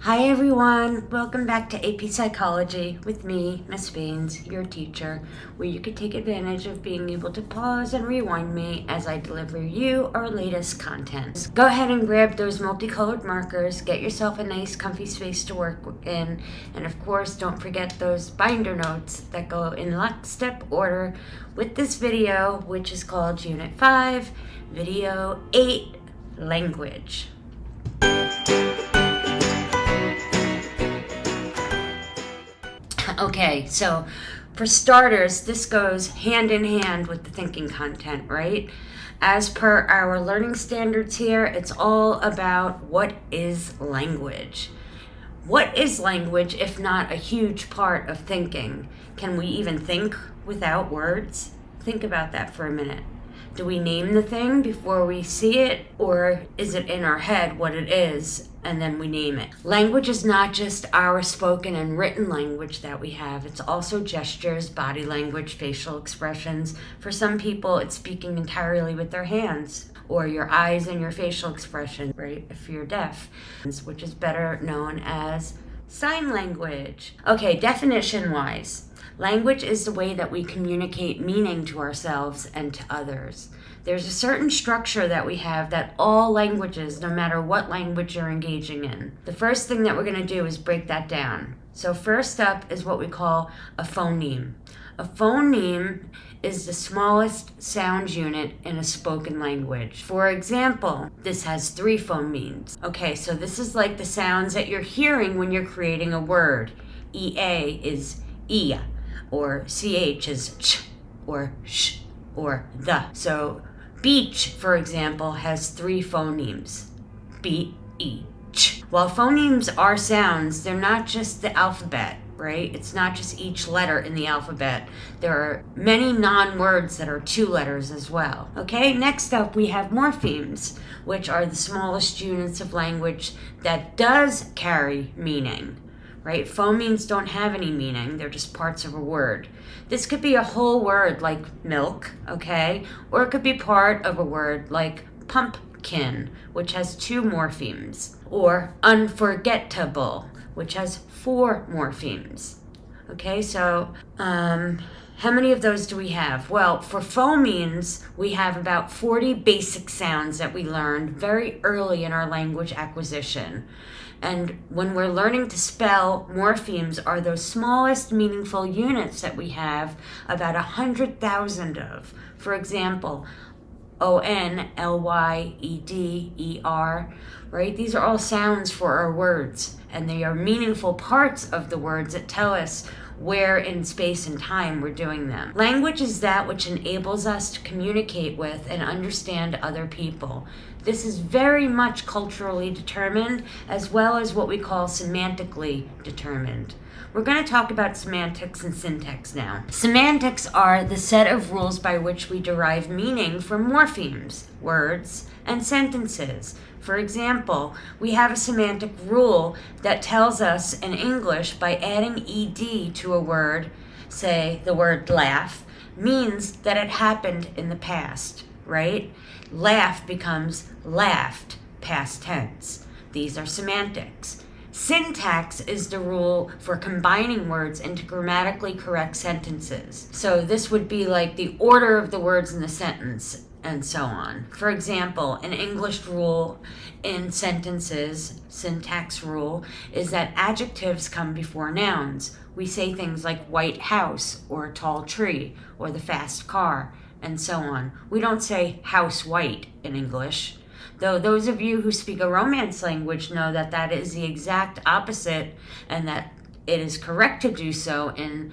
Hi everyone, welcome back to AP Psychology with me, Miss Baines, your teacher, where you can take advantage of being able to pause and rewind me as I deliver you our latest content. Go ahead and grab those multicolored markers, get yourself a nice comfy space to work in, and of course don't forget those binder notes that go in lockstep order with this video, which is called Unit 5, Video 8, Language. Okay, so for starters, this goes hand in hand with the thinking content, right? As per our learning standards here, it's all about what is language. What is language if not a huge part of thinking? Can we even think without words? Think about that for a minute. Do we name the thing before we see it, or is it in our head what it is and then we name it? Language is not just our spoken and written language that we have. It's also gestures, body language, facial expressions. For some people, it's speaking entirely with their hands, or your eyes and your facial expression, right? If you're deaf, which is better known as sign language. Okay, definition-wise. Language is the way that we communicate meaning to ourselves and to others. There's a certain structure that we have that all languages, no matter what language you're engaging in. The first thing that we're going to do is break that down. So first up is what we call a phoneme. A phoneme is the smallest sound unit in a spoken language. For example, this has 3 phonemes. Okay, so this is like the sounds that you're hearing when you're creating a word. EA is E, or CH is ch, or sh, or the. So beach, for example, has 3 phonemes. B-E-ch. While phonemes are sounds, they're not just the alphabet, right? It's not just each letter in the alphabet. There are many non-words that are 2 letters as well. Okay, next up we have morphemes, which are the smallest units of language that does carry meaning. Right? Phonemes don't have any meaning. They're just parts of a word. This could be a whole word like milk, okay? Or it could be part of a word like pumpkin, which has 2 morphemes. Or unforgettable, which has 4 morphemes. Okay, so how many of those do we have? Well, for phonemes, we have about 40 basic sounds that we learned very early in our language acquisition. And when we're learning to spell, morphemes are those smallest meaningful units that we have about 100,000 of. For example, O-N, L-Y-E-D-E-R, right? These are all sounds for our words, and they are meaningful parts of the words that tell us where in space and time we're doing them. Language is that which enables us to communicate with and understand other people. This is very much culturally determined, as well as what we call semantically determined. We're going to talk about semantics and syntax now. Semantics are the set of rules by which we derive meaning from morphemes, words, and sentences. For example, we have a semantic rule that tells us in English by adding ed to a word, say the word laugh, means that it happened in the past, right? Laugh becomes laughed, past tense. These are semantics. Syntax is the rule for combining words into grammatically correct sentences. So this would be like the order of the words in the sentence, and so on. For example, an English rule in sentences, syntax rule, is that adjectives come before nouns. We say things like white house, or tall tree, or the fast car, and so on. We don't say house white in English. Though those of you who speak a Romance language know that that is the exact opposite, and that it is correct to do so in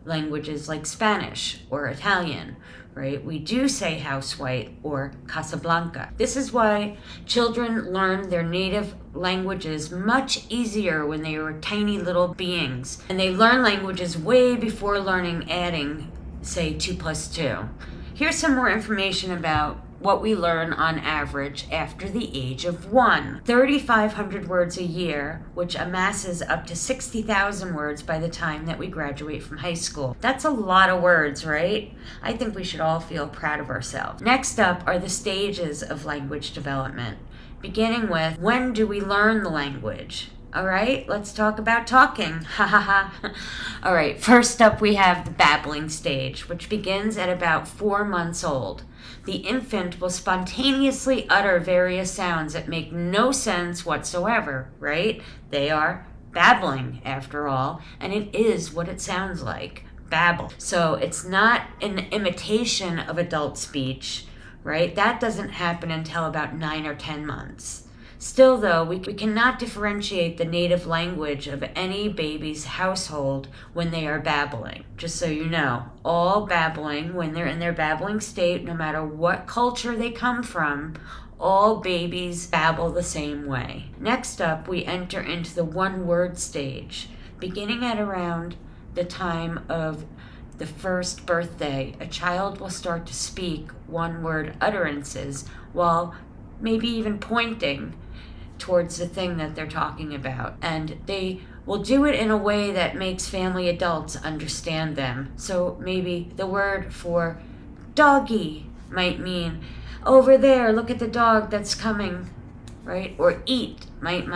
languages like Spanish or Italian, right? We do say house white or Casablanca. This is why children learn their native languages much easier when they are tiny little beings. And they learn languages way before learning adding, say, 2 plus 2. Here's some more information about what we learn on average after the age of 1. 3,500 words a year, which amasses up to 60,000 words by the time that we graduate from high school. That's a lot of words, right? I think we should all feel proud of ourselves. Next up are the stages of language development, beginning with when do we learn the language? All right, let's talk about talking. Ha ha ha. All right, first up we have the babbling stage, which begins at about 4 months old. The infant will spontaneously utter various sounds that make no sense whatsoever, right? They are babbling, after all, and it is what it sounds like, babble. So it's not an imitation of adult speech, right? That doesn't happen until about 9 or 10 months. Still, though, we cannot differentiate the native language of any baby's household when they are babbling. Just so you know, all babbling, when they're in their babbling state, no matter what culture they come from, all babies babble the same way. Next up, we enter into the one-word stage. Beginning at around the time of the first birthday, a child will start to speak one-word utterances while maybe even pointing towards the thing that they're talking about. And they will do it in a way that makes family adults understand them. So maybe the word for doggy might mean, over there, look at the dog that's coming, right? Or eat might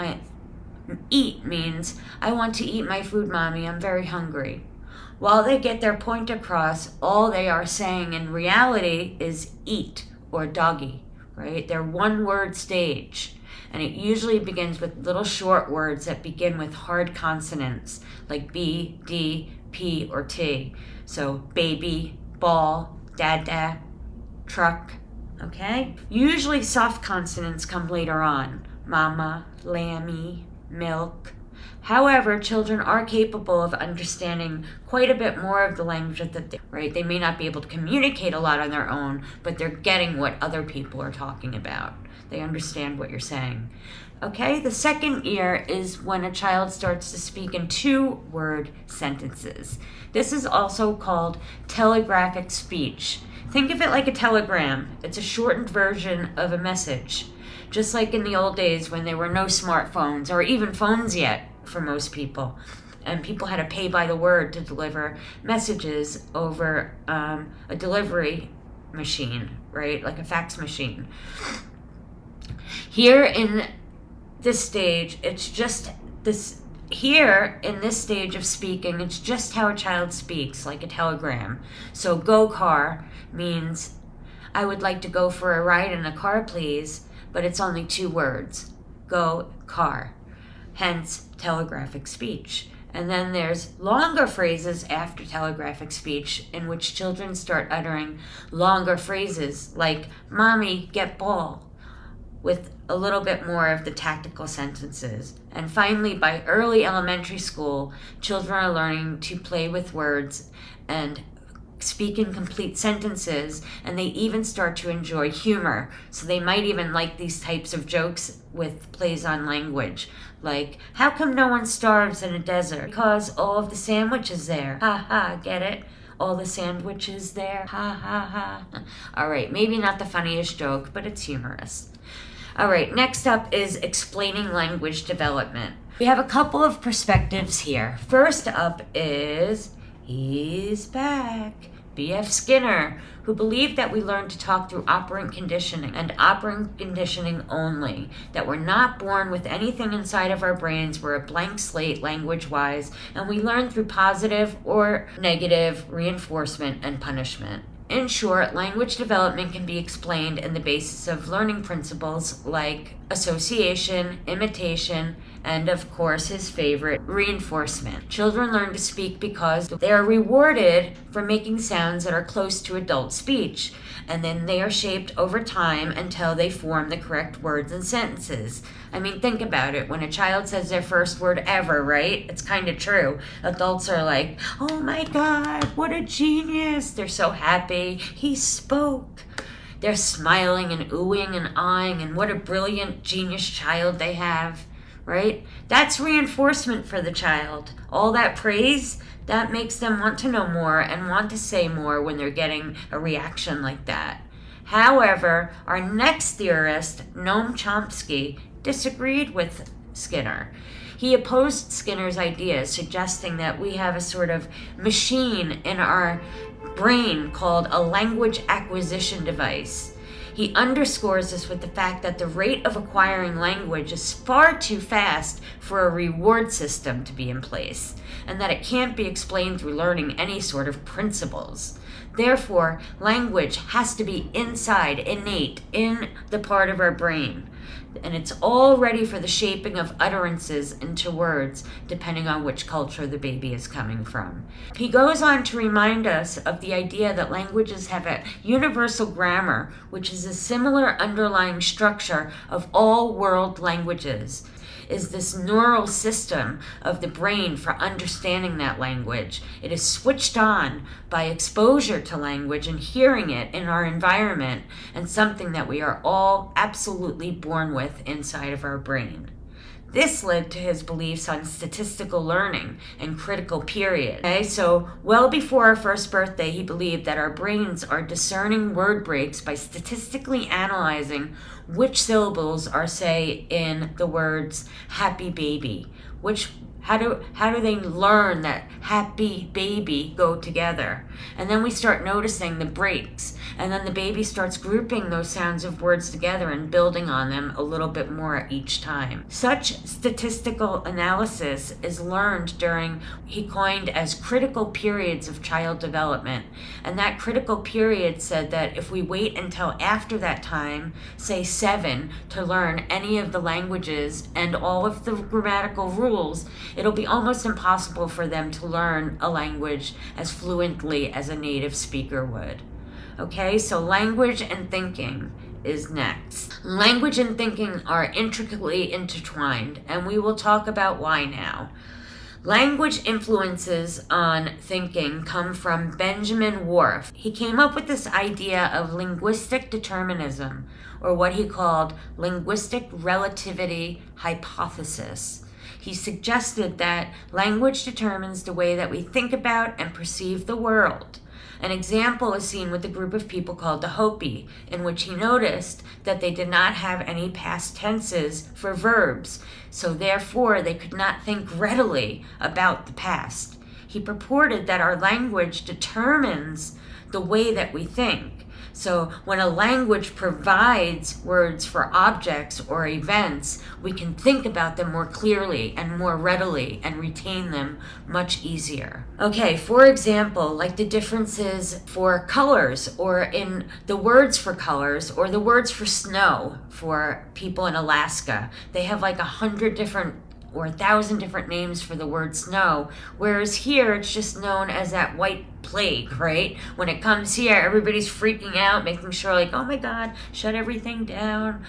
eat means, I want to eat my food, mommy, I'm very hungry. While they get their point across, all they are saying in reality is eat or doggy, right? They're one-word stage. And it usually begins with little short words that begin with hard consonants like B, D, P, or T. So baby, ball, dada, truck, okay? Usually soft consonants come later on. Mama, lammy, milk. However, children are capable of understanding quite a bit more of the language that they, right? They may not be able to communicate a lot on their own, but they're getting what other people are talking about. They understand what you're saying. Okay, the second year is when a child starts to speak in 2-word sentences. This is also called telegraphic speech. Think of it like a telegram. It's a shortened version of a message. Just like in the old days when there were no smartphones or even phones yet for most people. And people had to pay by the word to deliver messages over a delivery machine, right? Like a fax machine. Here in this stage, it's just this. Here in this stage of speaking, it's just how a child speaks, like a telegram. So go car means, I would like to go for a ride in a car, please, but it's only 2 words. Go car. Hence, telegraphic speech. And then there's longer phrases after telegraphic speech in which children start uttering longer phrases like, mommy, get ball, with a little bit more of the tactical sentences. And finally, by early elementary school, children are learning to play with words and speak in complete sentences, and they even start to enjoy humor. So they might even like these types of jokes with plays on language. Like, how come no one starves in a desert? Because all of the sandwiches there. Ha ha, get it? All the sandwiches there. Ha ha ha. All right, maybe not the funniest joke, but it's humorous. All right, next up is explaining language development. We have a couple of perspectives here. First up is, he's back, B.F. Skinner, who believed that we learn to talk through operant conditioning and operant conditioning only, that we're not born with anything inside of our brains, we're a blank slate language-wise, and we learn through positive or negative reinforcement and punishment. In short, language development can be explained in the basis of learning principles like association, imitation, and of course his favorite, reinforcement. Children learn to speak because they are rewarded for making sounds that are close to adult speech, and then they are shaped over time until they form the correct words and sentences. I mean, think about it. When a child says their first word ever, right? It's kind of true. Adults are like, oh my God, what a genius. They're so happy. He spoke. They're smiling and oohing and eyeing, and what a brilliant, genius child they have, right? That's reinforcement for the child. All that praise, that makes them want to know more and want to say more when they're getting a reaction like that. However, our next theorist, Noam Chomsky, disagreed with Skinner. He opposed Skinner's ideas, suggesting that we have a sort of machine in our brain called a language acquisition device. He underscores this with the fact that the rate of acquiring language is far too fast for a reward system to be in place, and that it can't be explained through learning any sort of principles. Therefore, language has to be inside, innate, in the part of our brain. And it's all ready for the shaping of utterances into words, depending on which culture the baby is coming from. He goes on to remind us of the idea that languages have a universal grammar, which is a similar underlying structure of all world languages. Is this neural system of the brain for understanding that language. It is switched on by exposure to language and hearing it in our environment, and something that we are all absolutely born with inside of our brain. This led to his beliefs on statistical learning and critical period. Okay, so well before our first birthday, he believed that our brains are discerning word breaks by statistically analyzing which syllables are, say, in the words happy baby. How do they learn that happy baby go together? And then we start noticing the breaks. And then the baby starts grouping those sounds of words together and building on them a little bit more each time. Such statistical analysis is learned during, he coined as critical periods of child development. And that critical period said that if we wait until after that time, say 7, to learn any of the languages and all of the grammatical rules, it'll be almost impossible for them to learn a language as fluently as a native speaker would. Okay, so language and thinking is next. Language and thinking are intricately intertwined, and we will talk about why now. Language influences on thinking come from Benjamin Whorf. He came up with this idea of linguistic determinism, or what he called linguistic relativity hypothesis. He suggested that language determines the way that we think about and perceive the world. An example is seen with a group of people called the Hopi, in which he noticed that they did not have any past tenses for verbs, so therefore they could not think readily about the past. He purported that our language determines the way that we think. So when a language provides words for objects or events, we can think about them more clearly and more readily and retain them much easier. Okay, for example, like the differences for colors, or in the words for colors, or the words for snow for people in Alaska. They have like 100 different or 1,000 different names for the word snow, whereas here it's just known as that white plague, right? When it comes here, everybody's freaking out, making sure like, oh my God, shut everything down,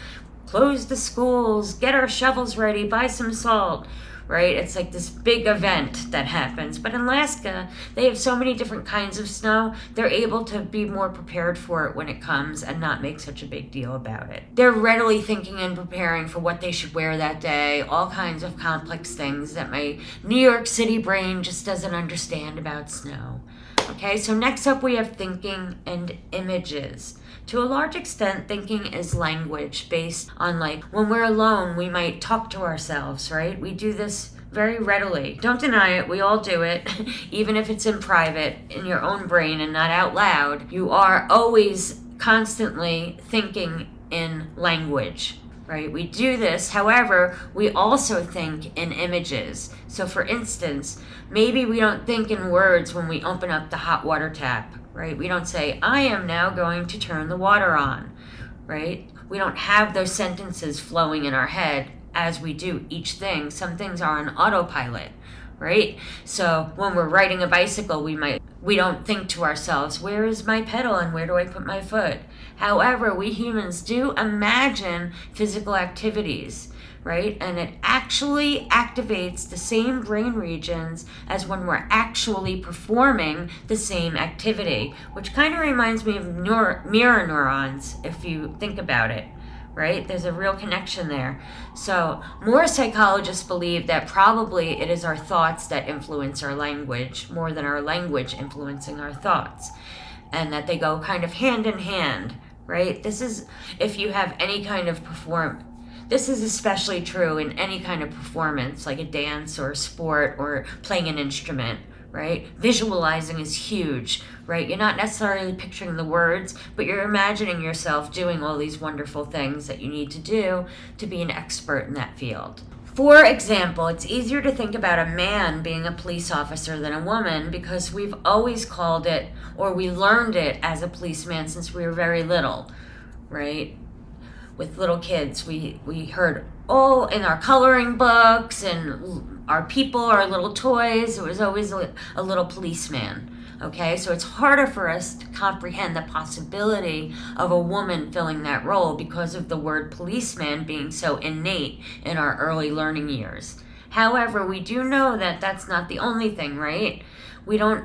close the schools, get our shovels ready, buy some salt, right? It's like this big event that happens. But in Alaska, they have so many different kinds of snow, they're able to be more prepared for it when it comes and not make such a big deal about it. They're readily thinking and preparing for what they should wear that day, all kinds of complex things that my New York City brain just doesn't understand about snow. Okay, so next up we have thinking and images. To a large extent, thinking is language based on, like, when we're alone, we might talk to ourselves, right? We do this very readily. Don't deny it, we all do it, even if it's in private, in your own brain and not out loud. You are always constantly thinking in language, right? We do this, however, we also think in images. So for instance, maybe we don't think in words when we open up the hot water tap, right? We don't say, I am now going to turn the water on, right? We don't have those sentences flowing in our head as we do each thing. Some things are on autopilot, right? So when we're riding a bicycle, we don't think to ourselves, where is my pedal and where do I put my foot? However, we humans do imagine physical activities, right? And it actually activates the same brain regions as when we're actually performing the same activity, which kind of reminds me of mirror neurons, if you think about it, right? There's a real connection there. So more psychologists believe that probably it is our thoughts that influence our language more than our language influencing our thoughts, and that they go kind of hand in hand, right? This is if you have any kind of this is especially true in any kind of performance, like a dance or a sport or playing an instrument, right? Visualizing is huge, right? You're not necessarily picturing the words, but you're imagining yourself doing all these wonderful things that you need to do to be an expert in that field. For example, it's easier to think about a man being a police officer than a woman because we've always called it, or we learned it as a policeman since we were very little, right? With little kids, we heard all in our coloring books and our people, our little toys, it was always a little policeman. Okay, so it's harder for us to comprehend the possibility of a woman filling that role because of the word policeman being so innate in our early learning years. However, we do know that that's not the only thing, right? We don't,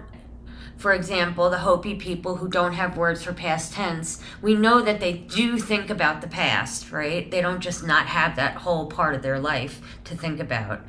for example, the Hopi people who don't have words for past tense, we know that they do think about the past, right? They don't just not have that whole part of their life to think about.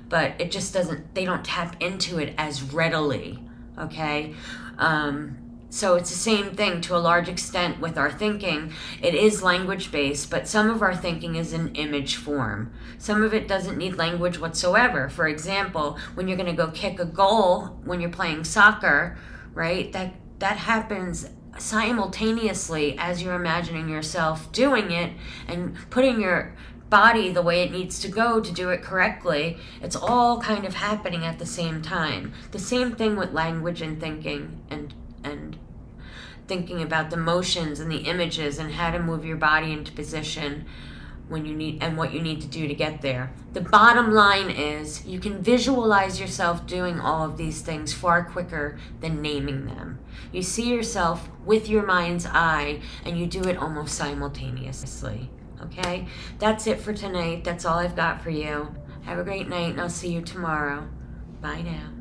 But it just doesn't, they don't tap into it as readily. Okay, so it's the same thing to a large extent with our thinking. It is language based, but some of our thinking is in image form. Some of it doesn't need language whatsoever. For example, when you're going to go kick a goal when you're playing soccer, right? That happens simultaneously as you're imagining yourself doing it and putting your body the way it needs to go to do it correctly. It's all kind of happening at the same time. The same thing with language and thinking and thinking about the motions and the images and how to move your body into position when you need and what you need to do to get there. The bottom line is you can visualize yourself doing all of these things far quicker than naming them. You see yourself with your mind's eye and you do it almost simultaneously. Okay, that's it for tonight. That's all I've got for you. Have a great night and I'll see you tomorrow. Bye now.